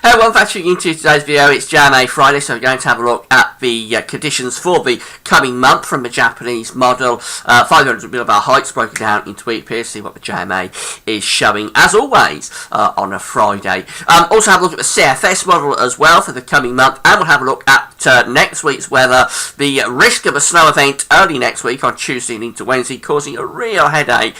Hello, welcome back into today's video. It's JMA Friday, so we're going to have a look at the conditions for the coming month from the Japanese model. 500 millibar heights broken down into week periods, see what the JMA is showing, as always, on a Friday. Also have a look at the CFS model as well for the coming month, and we'll have a look at next week's weather. The risk of a snow event early next week on Tuesday and into Wednesday, causing a real headache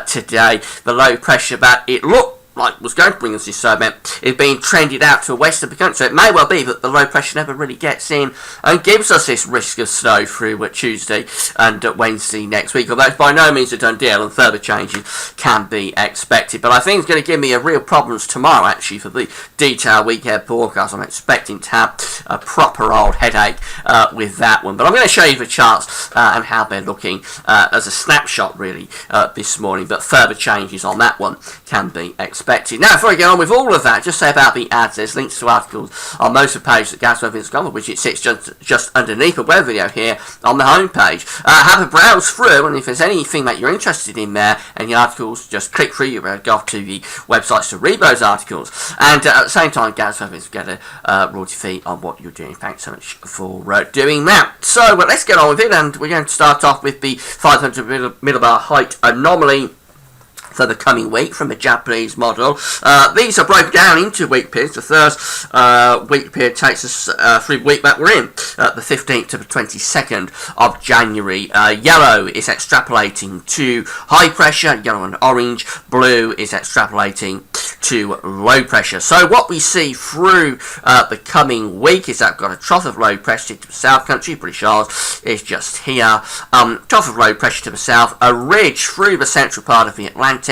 today. The low pressure that it looked like was going to bring us this snow event is being trended out to the west of the country, so it may well be that the low pressure never really gets in and gives us this risk of snow through Tuesday and Wednesday next week, although it's by no means a done deal and further changes can be expected. But I think it's going to give me a real problems tomorrow actually for the detailed weekend forecast. I'm expecting to have a proper old headache with that one, but I'm going to show you the charts and how they're looking as a snapshot really this morning, but further changes on that one can be expected. Now, before I get on with all of that, just say about the ads. There's links to articles on most of the pages that GasWeather.com, which it sits just underneath the weather video here on the home page. Have a browse through, and if there's anything that you're interested in there, any articles, just click through. You'll go off to the websites to read those articles. And at the same time, GasWeather is get a royalty fee on what you're doing. Thanks so much for doing that. So let's get on with it, and we're going to start off with the 500 millibar height anomaly for the coming week from the Japanese model. These are broken down into week periods. The first week period takes us through the week that we're in, the 15th to the 22nd of January. Yellow is extrapolating to high pressure, yellow and orange. Blue is extrapolating to low pressure. So what we see through the coming week is that we've got a trough of low pressure to the south country. British Isles is just here. Trough of low pressure to the south, a ridge through the central part of the Atlantic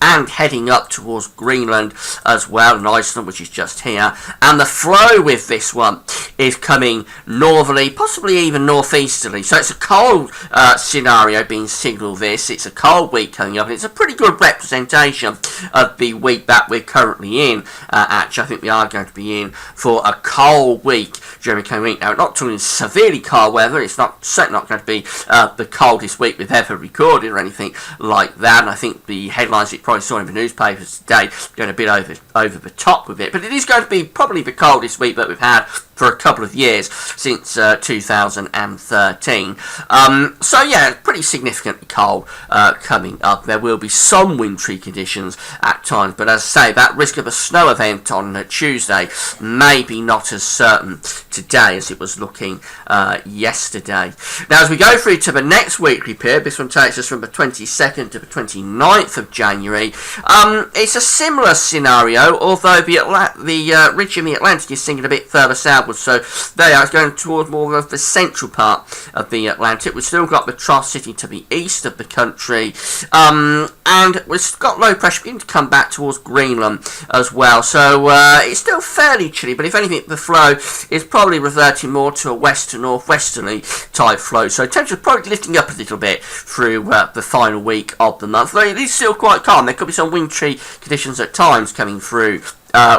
and heading up towards Greenland as well, and Iceland, which is just here. And the flow with this one is coming northerly, possibly even northeasterly. So it's a cold scenario being signalled this. It's a cold week coming up, and it's a pretty good representation of the week that we're currently in. Actually, I think we are going to be in for a cold week during the coming week. Now, we're not talking severely cold weather. It's certainly not going to be the coldest week we've ever recorded or anything like that. And I think the headlines that you probably saw in the newspapers today going a bit over the top with it. But it is going to be probably the coldest week that we've had for a couple of years since 2013. So yeah, pretty significantly cold coming up. There will be some wintry conditions at times, but as I say, that risk of a snow event on Tuesday maybe not as certain today as it was looking yesterday. Now, as we go through to the next weekly period, this one takes us from the 22nd to the 29th of January. It's a similar scenario, although the ridge in the Atlantic is sinking a bit further southwards, so they are going towards more of the central part of the Atlantic. We've still got the trough sitting to the east of the country, and we've got low pressure beginning to come back towards Greenland as well, so it's still fairly chilly, but if anything, the flow is probably reverting more to a west to northwesterly type flow, so temperature probably lifting up a little bit through the final week of the month. Though it is still quite calm. There could be some wintry conditions at times coming through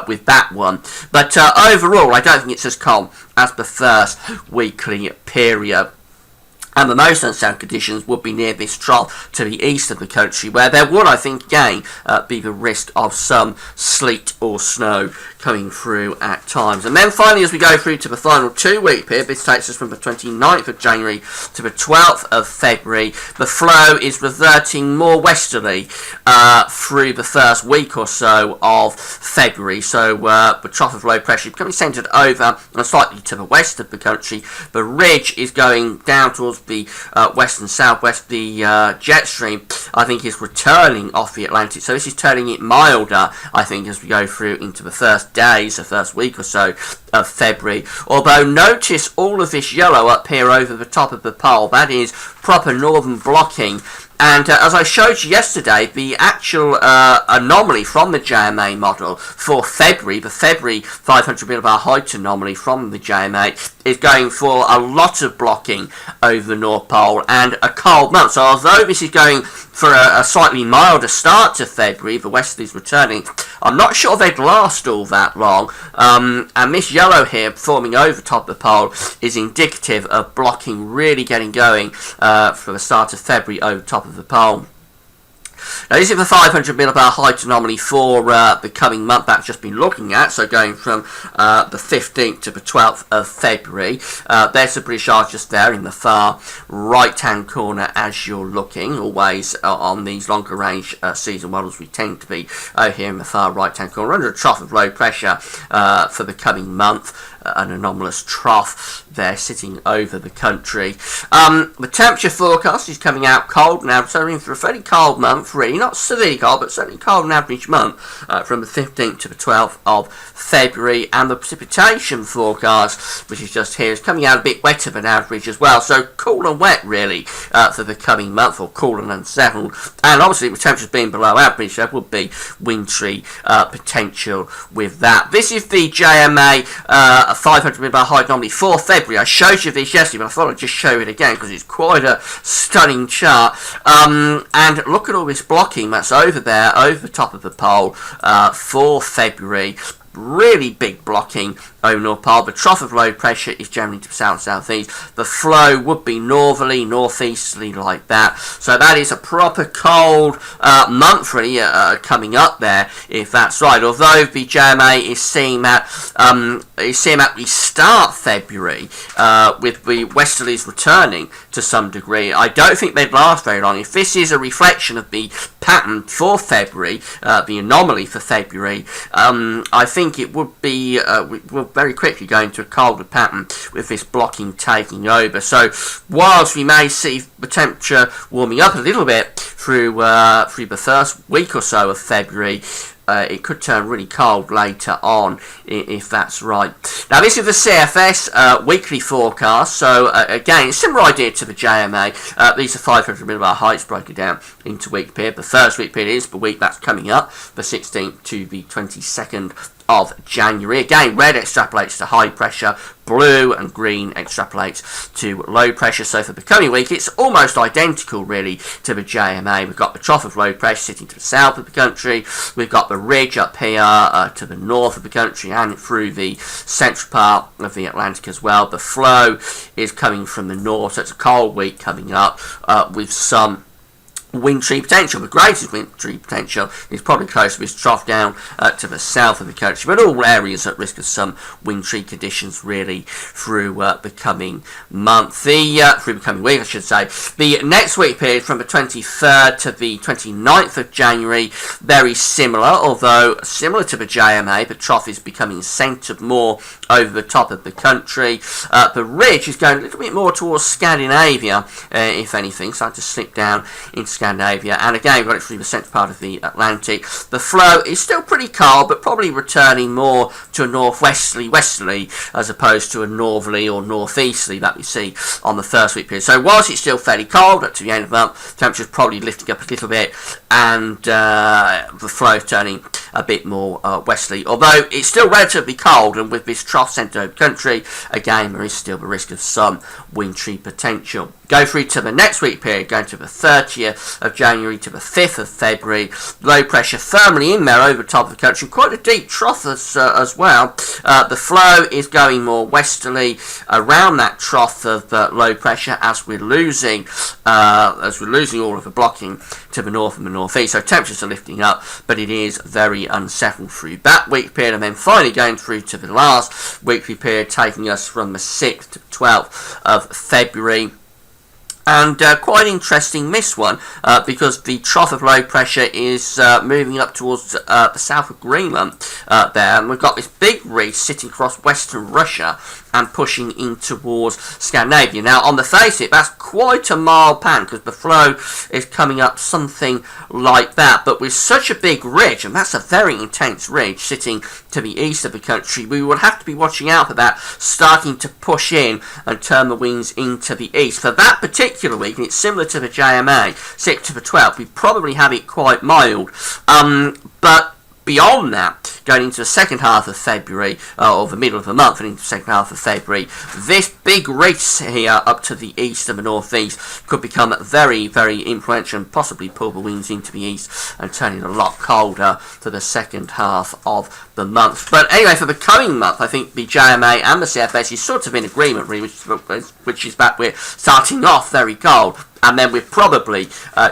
with that one, but overall I don't think it's as cold as the first weekly period. And the most unsettled conditions would be near this trough to the east of the country, where there would, I think, again, be the risk of some sleet or snow coming through at times. And then finally, as we go through to the final 2 week period, this takes us from the 29th of January to the 12th of February. The flow is reverting more westerly through the first week or so of February. So the trough of low pressure becoming centred over and slightly to the west of the country. The ridge is going down towards the west and southwest. The jet stream, I think, is returning off the Atlantic, so this is turning it milder, I think, as we go through into the first days, the first week or so of February. Although notice all of this yellow up here over the top of the pole, that is proper northern blocking. And as I showed you yesterday, the actual anomaly from the JMA model for February, the February 500 millibar height anomaly from the JMA, is going for a lot of blocking over the North Pole and a cold month. So although this is going for a slightly milder start to February, the westerlies returning, I'm not sure they'd last all that long. And this yellow here forming over top of the pole is indicative of blocking really getting going for the start of February over top of the pole. Now this is the 500 millibar height anomaly for the coming month that I've just been looking at, so going from the 15th to the 12th of February. There's the British Isles just there in the far right hand corner as you're looking. Always on these longer range season models we tend to be here in the far right hand corner under a trough of low pressure for the coming month. An anomalous trough there sitting over the country. The temperature forecast is coming out cold now, so we're in for a fairly cold month, really. Not severely cold, but certainly cold on average month from the 15th to the 12th of February. And the precipitation forecast, which is just here, is coming out a bit wetter than average as well. So cool and wet, really, for the coming month, or cool and unsettled. And obviously, with temperatures being below average, there would be wintry potential with that. This is the JMA 500 millibar height anomaly for February. I showed you this yesterday, but I thought I'd just show it again because it's quite a stunning chart. And look at all this blocking that's over there, over the top of the pole for February. Really big blocking over North Pole. The trough of low pressure is generally to south-southeast. The flow would be northerly, northeasterly like that. So that is a proper cold month really coming up there, if that's right. Although the JMA is seeing that we start February with the westerlies returning to some degree. I don't think they'd last very long. If this is a reflection of the pattern for February, the anomaly for February, I think it would be we'll very quickly go into a colder pattern with this blocking taking over. So whilst we may see the temperature warming up a little bit through the first week or so of February, it could turn really cold later on, if that's right. Now this is the CFS weekly forecast, so again, similar idea to the JMA. These are 500 millibar heights broken down into week period. The first week period is the week that's coming up, the 16th to the 22nd of January. Again, red extrapolates to high pressure, blue and green extrapolates to low pressure. So for the coming week, it's almost identical really to the JMA. We've got the trough of low pressure sitting to the south of the country. We've got the ridge up here to the north of the country and through the central part of the Atlantic as well. The flow is coming from the north, so it's a cold week coming up with some wintry potential. The greatest wintry potential is probably close to this trough down to the south of the country, but all areas at risk of some wintry conditions really through the coming month. Through the coming week, I should say. The next week period from the 23rd to the 29th of January, very similar, although similar to the JMA, the trough is becoming centred more over the top of the country. The ridge is going a little bit more towards Scandinavia, if anything, starting to slip down into Scandinavia, and again we've got it through the central part of the Atlantic. The flow is still pretty cold, but probably returning more to a northwesterly, westerly, as opposed to a northerly or northeasterly that we see on the first week period. So whilst it's still fairly cold up to the end of the month, temperature's probably lifting up a little bit, and the flow turning a bit more westerly. Although it's still relatively cold, and with this trough centre over the country, again there is still the risk of some wintry potential. Go through to the next week period, going to the 30th of January to the 5th of February. Low pressure firmly in there over the top of the country. Quite a deep trough as well. The flow is going more westerly around that trough of low pressure as we're losing all of the blocking to the north and the northeast. So temperatures are lifting up, but it is very unsettled through that week period, and then finally going through to the last weekly period, taking us from the 6th to 12th of February. And quite interesting this one, because the trough of low pressure is moving up towards the south of Greenland there, and we've got this big ridge sitting across western Russia and pushing in towards Scandinavia. Now, on the face of it, that's quite a mild pan, because the flow is coming up something like that. But with such a big ridge, and that's a very intense ridge sitting to the east of the country, we would have to be watching out for that starting to push in and turn the winds into the east. For that particular week, and it's similar to the JMA, 6th to the 12th, we probably have it quite mild. But beyond that, going into the second half of February, or the middle of the month and into the second half of February, this big ridge here up to the east and the northeast could become very, very influential and possibly pull the winds into the east and turn it a lot colder for the second half of the month. But anyway, for the coming month, I think the JMA and the CFS is sort of in agreement, really, which is that we're starting off very cold and then we're probably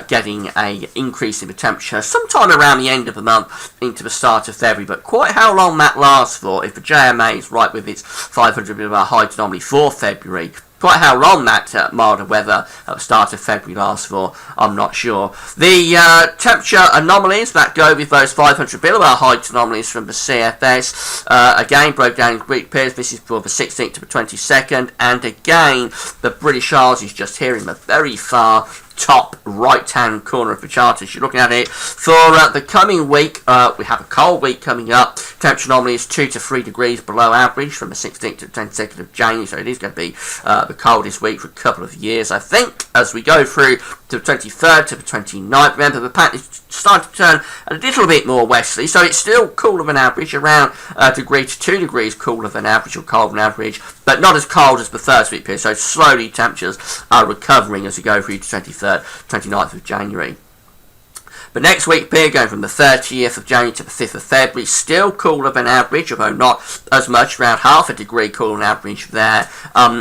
getting a increase in the temperature sometime around the end of the month into the start of February. But quite how long that lasts for, if the JMA is right with its 500 millibar height anomaly for February, quite how long that milder weather at the start of February lasts for, I'm not sure. The temperature anomalies that go with those 500 millibar height anomalies from the CFS, again broke down in week periods. This is for the 16th to the 22nd, and again the British Isles is just here in the very far top right hand corner of the chart as you're looking at it. For the coming week, we have a cold week coming up. Temperature anomaly is 2 to 3 degrees below average from the 16th to the 22nd of January, so it is going to be the coldest week for a couple of years, I think, as we go through to the 23rd to the 29th. Remember, the pattern is starting to turn a little bit more westerly, so it's still cooler than average, around a degree to 2 degrees cooler than average, or colder than average, but not as cold as the first week period, so slowly temperatures are recovering as we go through to 23rd, 29th of January. But next week period, going from the 30th of January to the 5th of February, still cooler than average, although not as much, around half a degree cooler than average there.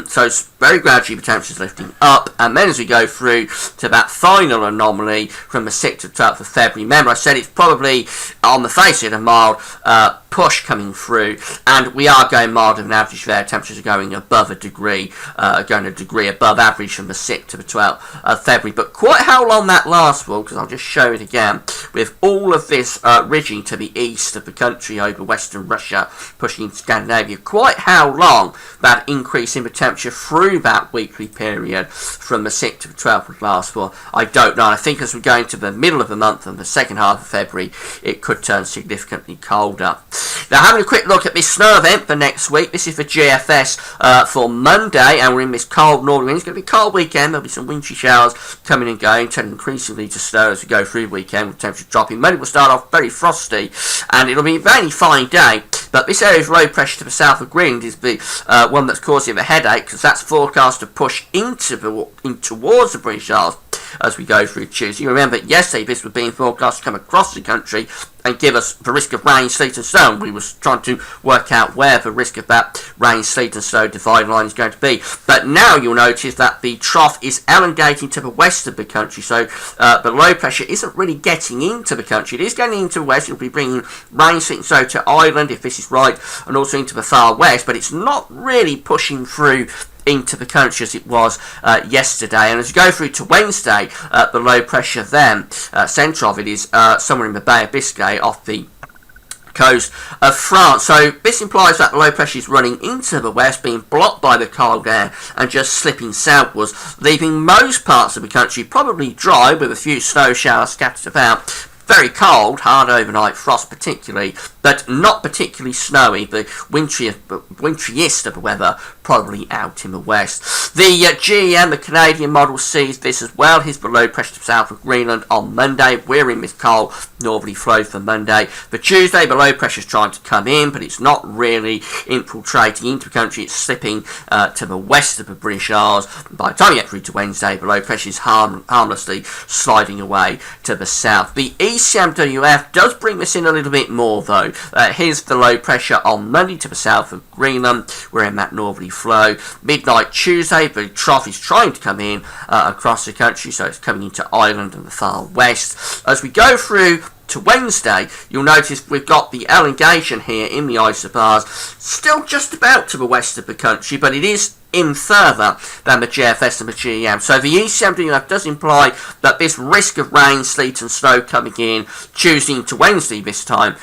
So it's very gradually the temperatures lifting up, and then as we go through to that final anomaly from the 6th to 12th of February, remember I said it's probably, on the face of it, a mild push coming through, and we are going milder than average there. Temperatures are going above a degree, going a degree above average from the 6th to the 12th of February. But quite how long that lasts for, because I'll just show it again, with all of this ridging to the east of the country over western Russia, pushing into Scandinavia, quite how long that increase in the temperature through that weekly period from the 6th to the 12th would last for, I don't know. I think as we go into the middle of the month and the second half of February, it could turn significantly colder. Now, having a quick look at this snow event for next week. This is for GFS for Monday, and we're in this cold northern wind. It's going to be a cold weekend. There'll be some wintry showers coming and going, turning increasingly to snow as we go through the weekend, with temperatures dropping. Monday will start off very frosty, and it'll be a very fine day. But this area of low pressure to the south of Greenland is the one that's causing the headache, because that's forecast to push in towards the British Isles as we go through Tuesday. You remember yesterday this was being forecast to come across the country and give us the risk of rain, sleet and snow. We were trying to work out where the risk of that rain, sleet and snow dividing line is going to be. But now you'll notice that the trough is elongating to the west of the country, so the low pressure isn't really getting into the country. It is getting into the west. It'll be bringing rain, sleet and snow to Ireland, if this is right, and also into the far west, but it's not really pushing through into the country as it was yesterday. And as you go through to Wednesday, the low pressure then, centre of it is somewhere in the Bay of Biscay off the coast of France. So this implies that the low pressure is running into the west, being blocked by the cold air and just slipping southwards, leaving most parts of the country probably dry with a few snow showers scattered about. Very cold, hard overnight frost particularly, but not particularly snowy. The wintriest of the weather probably out in the west. The GEM, the Canadian model, sees this as well. Here's the low pressure to south of Greenland on Monday. We're in this cold northerly flow for Monday. For Tuesday, the low pressure is trying to come in, but it's not really infiltrating into the country. It's slipping to the west of the British Isles. By the time you get through to Wednesday, the low pressure is harmlessly sliding away to the south. The ECMWF does bring this in a little bit more, though. Here's the low pressure on Monday to the south of Greenland. We're in that northerly flow. Midnight Tuesday, the trough is trying to come in across the country, so it's coming into Ireland and the far west. As we go through to Wednesday, you'll notice we've got the elongation here in the isobars, still just about to the west of the country, but it is in further than the GFS and the GEM. So the ECMWF does imply that this risk of rain, sleet and snow coming in Tuesday into Wednesday this time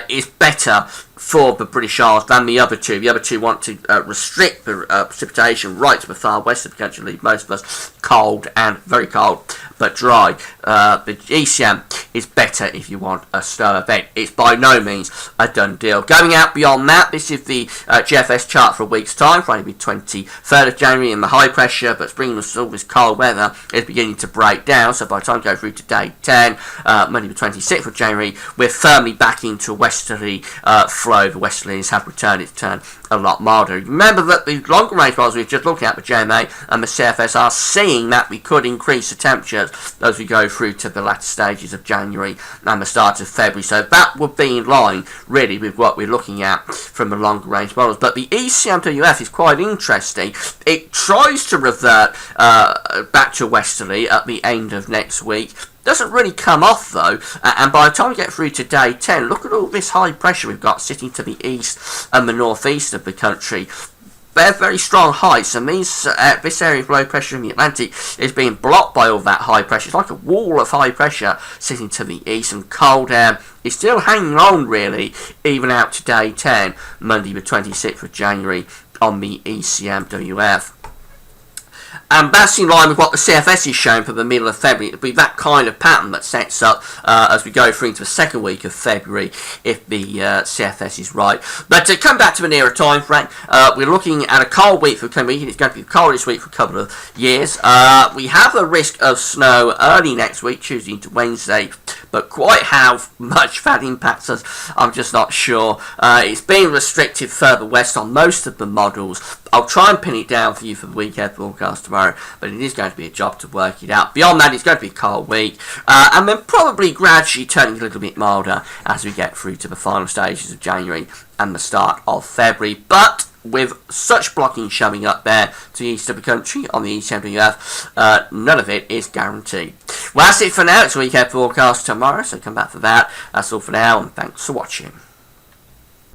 is better for the British Isles than the other two. The other two want to restrict the precipitation right to the far west of the country, leave most of us cold and very cold but dry. The ECM is better if you want a snow event. It's by no means a done deal. Going out beyond that, this is the GFS chart for a week's time, Friday the 23rd of January, and the high pressure that's bringing us all this cold weather is beginning to break down. So by the time we go through to day 10, Monday the 26th of January, we're firmly back into a westerly flow over westerlies have returned its turn a lot milder. Remember that the longer range models we've just looked at, the JMA and the CFS, are seeing that we could increase the temperatures as we go through to the latter stages of January and the start of February. So that would be in line really with what we're looking at from the longer range models. But the ECMWF is quite interesting. It tries to revert back to westerly at the end of next week. Doesn't really come off though, and by the time we get through to day 10, look at all this high pressure we've got sitting to the east and the northeast of the country. They're very strong heights, and these this area of low pressure in the Atlantic is being blocked by all that high pressure. It's like a wall of high pressure sitting to the east, and cold air is still hanging on really, even out to day 10, Monday the 26th of January on the ECMWF. And that's in line with what the CFS is showing for the middle of February. It'll be that kind of pattern that sets up as we go through into the second week of February, if the CFS is right. But to come back to the nearer time frame, we're looking at a cold week for the coming week, and it's going to be the coldest week for a couple of years. We have a risk of snow early next week, Tuesday into Wednesday, but quite how much that impacts us, I'm just not sure. It's being restricted further west on most of the models. I'll try and pin it down for you for the weekend forecast tomorrow, but it is going to be a job to work it out. Beyond that, it's going to be a cold week, and then probably gradually turning a little bit milder as we get through to the final stages of January and the start of February. But with such blocking shoving up there to the east of the country on the ECMWF, none of it is guaranteed. Well, that's it for now. It's a weekend forecast tomorrow, so come back for that. That's all for now, and thanks for watching.